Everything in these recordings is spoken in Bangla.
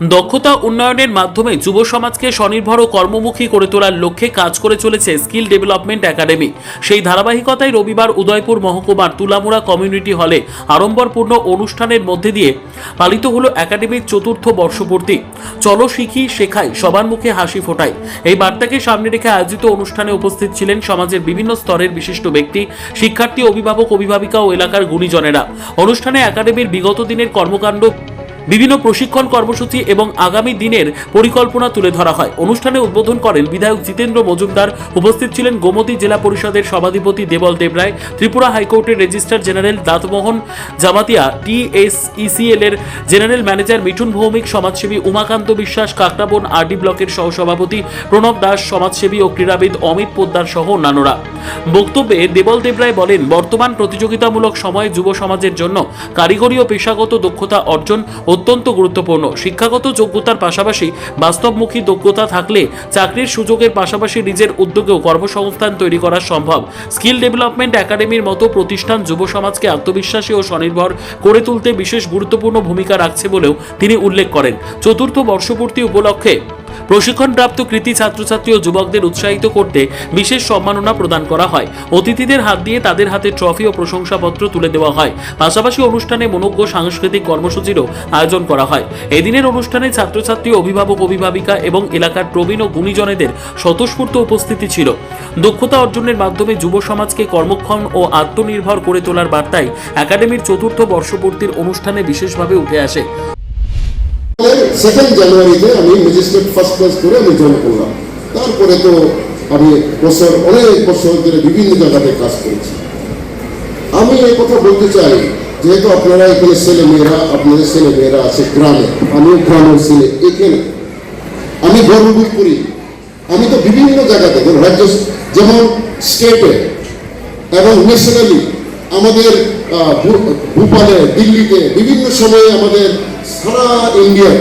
দক্ষতা উন্নয়নের মাধ্যমে যুব সমাজকে স্বনির্ভর ও কর্মমুখী করে তোলার লক্ষ্যে কাজ করে চলেছে স্কিল ডেভেলপমেন্ট একাডেমি। সেই ধারাবাহিকতায় রবিবার উদয়পুর মহকুমার তুলামুড়া কমিউনিটি হলে আড়ম্বরপূর্ণ অনুষ্ঠানের মধ্যে দিয়ে পালিত হলো একাডেমির চতুর্থ বর্ষপূর্তি। চলো শিখি শেখাই, সবার মুখে হাসি ফোটাই, এই বার্তাকে সামনে রেখে আয়োজিত অনুষ্ঠানে উপস্থিত ছিলেন সমাজের বিভিন্ন স্তরের বিশিষ্ট ব্যক্তি, শিক্ষার্থী, অভিভাবক, অভিভাবিকা ও এলাকার গুণীজনেরা। অনুষ্ঠানে একাডেমির বিগত দিনের কর্মকাণ্ড, বিভিন্ন প্রশিক্ষণ কর্মসূচি এবং আগামী দিনের পরিকল্পনা তুলে ধরা হয়। অনুষ্ঠানে উদ্বোধন করেন বিধায়ক জিতেন্দ্র মজুমদার। উপস্থিত ছিলেন গোমতী জেলা পরিষদের সভাধিপতি দেবল দেবরায়, ত্রিপুরা হাইকোর্টের রেজিস্ট্রার জেনারেল দাতমোহন জামাতিয়া, TSECL এর জেনারেল ম্যানেজার মিঠুন ভৌমিক, সমাজসেবী উমাকান্ত বিশ্বাস, কাকরাবন RD ব্লকের সহসভাপতি প্রণব দাস, সমাজসেবী ও ক্রীড়াবিদ অমিত পোদ্দার সহ অন্যান্যরা। বক্তব্যে দেবল দেবরায় বলেন, বর্তমান প্রতিযোগিতামূলক সময়ে যুব সমাজের জন্য কারিগরি ও পেশাগত দক্ষতা অর্জন অত্যন্ত গুরুত্বপূর্ণ। শিক্ষাগত যোগ্যতার পাশাপাশি বাস্তবমুখী দক্ষতা থাকলে চাকরির সুযোগের পাশাপাশি নিজের উদ্যোগেও কর্মসংস্থান তৈরি করা সম্ভব। স্কিল ডেভেলপমেন্ট একাডেমির মতো প্রতিষ্ঠান যুব সমাজকে আত্মবিশ্বাসী ও স্বনির্ভর করে তুলতে বিশেষ গুরুত্বপূর্ণ ভূমিকা রাখছে বলেও তিনি উল্লেখ করেন। চতুর্থ বর্ষপূর্তি উপলক্ষে প্রশিক্ষণপ্রাপ্ত কৃতি ছাত্রছাত্রী ও যুবকদের উৎসাহিত করতে বিশেষ সম্মাননা প্রদান করা হয়। অতিথিদের হাত দিয়ে তাদের হাতে ট্রফি ও প্রশংসাপত্র তুলে দেওয়া হয়। পাশাপাশি অনুষ্ঠানে মনোজ্ঞ সাংস্কৃতিক কর্মসূচিরও আয়োজন করা হয়। এদিনের অনুষ্ঠানে ছাত্রছাত্রী, অভিভাবক, অভিভাবিকা এবং এলাকার প্রবীণ ও গুণীজনেদের স্বতঃস্ফূর্ত উপস্থিতি ছিল। দক্ষতা অর্জনের মাধ্যমে যুব সমাজকে কর্মক্ষম ও আত্মনির্ভর করে তোলার বার্তায় একাডেমির চতুর্থ বর্ষপূর্তির অনুষ্ঠানে বিশেষভাবে উঠে আসে। 2 জানুয়ারিতে আমি ম্যাজিস্ট্রেট ফার্স্ট ক্লাস করে আমি জয়েন করলাম। তারপরে তো আমি অনেক বছর ধরে বিভিন্ন জায়গাতে কাজ করেছি। আমি এই কথা বলতে চাই, যেহেতু আপনারা এখানে আপনাদের ছেলে মেয়েরা আছে গ্রামে, আমিও গ্রামের ছেলে, এখানে আমি গর্ববোধ করি। আমি তো বিভিন্ন জায়গাতে রাজ্য, যেমন স্টেটে এবং ন্যাশনালি, আমাদের ভোপালে, দিল্লিতে বিভিন্ন সময়ে আমাদের সারা ইন্ডিয়া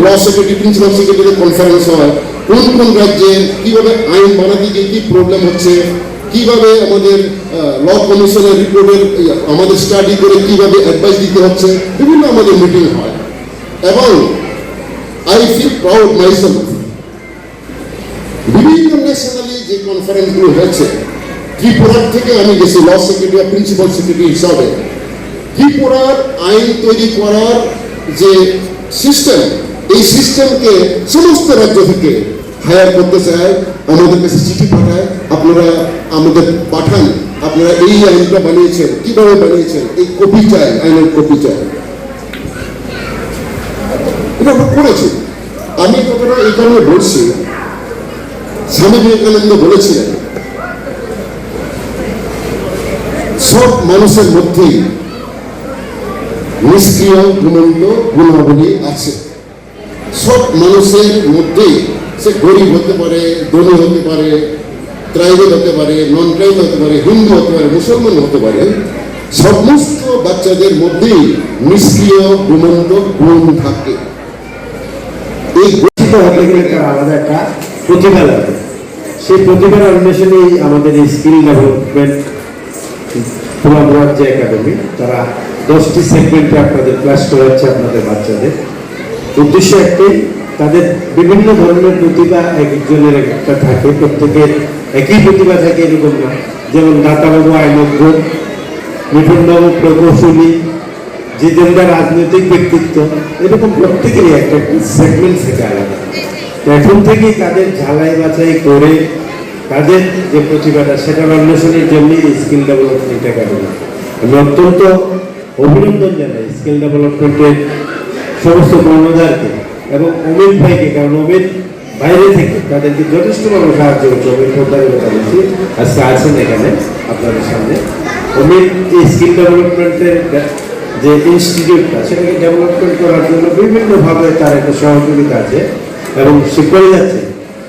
ল সেক্রেটারি, প্রিন্সিপাল সেক্রেটারি কনফারেন্স হয়। কোন কোন রাজ্যে কিভাবে আইন বানাতে গিয়ে কি প্রবলেম হচ্ছে, কিভাবে আমাদের ল কমিশনের রিপোর্টের আমাদের স্টাডি করে কিভাবে অ্যাডভাইস দিতে হচ্ছে, বিভিন্ন আমাদের মিটিং হয়। এবং আই ফিল প্রাউড মাইসেলফ, বিভিন্ন ন্যাশনালি যে কনফারেন্সগুলো হয়েছে, ত্রিপুরার থেকে আমি গেছি ল সেক্রেটারি, প্রিন্সিপাল সেক্রেটারি হিসাবে। ত্রিপুরার আইন তৈরি করার যে সিস্টেম, এই সিস্টেমকে সমস্ত রাজ্য থেকে হায়ার করতে চায়, আমাদের কাছে চিঠি পাঠায়, আপনারা আমাদের পাঠান, আপনারা এই আইনটা বানিয়েছেন, কিভাবে বানিয়েছেন, এই কপি চাই, আইনের কপি চাই। এটা আমরা করেছি। আমি কথাটা এই কারণে বলছি, স্বামী বিবেকানন্দ বলেছিলেন, সব মানুষের মধ্যেই নিষ্ক্রিয় গুণন্ত গুণাবলী আছে। সব মানুষের মধ্যেই, সে গরিব হতে পারে, ধনী হতে পারে, ট্রাইবেল হতে পারে, নন ট্রাইবেল হতে পারে, হিন্দু হতে পারে, মুসলমান হতে পারে, সমস্ত বাচ্চাদের মধ্যেই নিষ্ক্রিয় গুণন্ত গুণ থাকে। এই গঠিত হতে গেলে তার আলাদা একটা প্রতিভা লাগে। সেই প্রতিভার অন্বেষণেই আমাদের এই স্কিল ডেভেলপমেন্ট তুলামুড়ার যে একাডেমি, তারা 10টি সেগমেন্টে আপনাদের ক্লাস করাচ্ছে আপনাদের বাচ্চাদের। উদ্দেশ্য একটাই, তাদের বিভিন্ন ধরনের প্রতিভা এক একজনের একটা থাকে, প্রত্যেকের একই প্রতিভা থাকে এরকম না। যেমন দাতাবাবু আইনজ্ঞ, মিঠুনবাবু প্রকৌশলী, জিতেন্দ্র রাজনৈতিক ব্যক্তিত্ব, এরকম প্রত্যেকেরই একটা সেগমেন্ট থেকে আলাদা। এখন থেকেই তাদের ঝালাই বাছাই করে তাদের যে প্রতিভাটা, সেটার অন্বেষণের জন্যই স্কিল ডেভেলপমেন্ট একাডেমি। আমি অত্যন্ত অভিনন্দন জানাই স্কিল ডেভেলপমেন্টের সমস্ত কর্মধারকে এবং অমিত ভাইকে, কারণ অমিত বাইরে থেকে তাদেরকে যথেষ্টভাবে সাহায্য করছে। অমিত পোদ্দারের কথা বলছি, আজকে আছেন এখানে আপনাদের সামনে। অমিত এই স্কিল ডেভেলপমেন্টের যে ইনস্টিটিউটটা, সেটাকে ডেভেলপমেন্ট করার জন্য বিভিন্নভাবে তার একটা সহযোগিতা আছে এবং সে করে যাচ্ছে।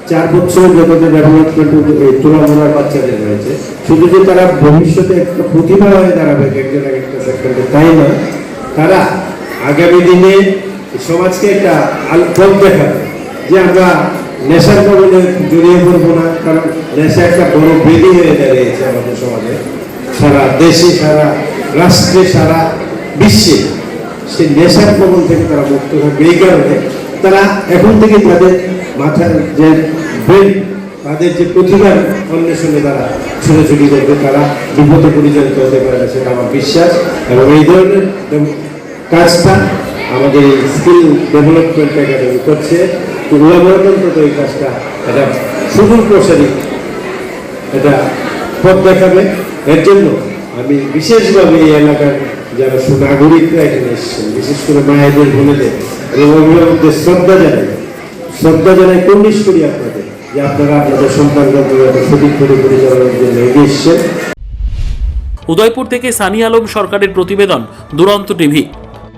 4 বছর যতটা ডেভেলপমেন্ট এই তুলামুড়ার বাচ্চাদের হয়েছে, শুধু যে তারা ভবিষ্যতে একটা প্রতিভা হয়ে দাঁড়াবে একজন একটা সেক্টরে, তাই না, তারা আগামী দিনে সমাজকে একটা পথ দেখাবে যে আমরা নেশার কবলে জড়িয়ে পড়বো না। কারণ নেশা একটা বড় ব্যাধি হয়ে দাঁড়িয়েছে আমাদের সমাজে, সারা দেশে, সারা রাষ্ট্রে, সারা বিশ্বে। সেই নেশার প্রবণ থেকে তারা মুক্ত থাকবে। এই কারণে তারা এখন থেকে তাদের মাথার যে ব্রেন, তাদের যে প্রতিভার অন্বেষণে তারা ছোটাছুটি করবে, তারা বিপদে পরিচালিত হতে পারে না, সেটা আমার বিশ্বাস। এবং এই ধরনের কাজটা আমাদের এই স্কিল ডেভেলপমেন্ট একাডেমি করছে। তো উলামতন্ত্র এই কাজটা এটা সুদূর প্রসারী এটা পথ দেখাবে। এর জন্য আমি বিশেষভাবে এই এলাকার যারা সুনাগরিকরা এখানে এসেছেন, বিশেষ করে মায়েদের, বোনেদের এবং অভিভাবকদের শ্রদ্ধা জানাই কুর্নিশ করি আপনাদের, যে আপনারা আপনাদের সন্তানদের সঠিক করে পরিচালনার জন্য এগিয়ে এসছেন। উদয়পুর থেকে সানি আলম সরকারের প্রতিবেদন, দুরন্ত টিভি।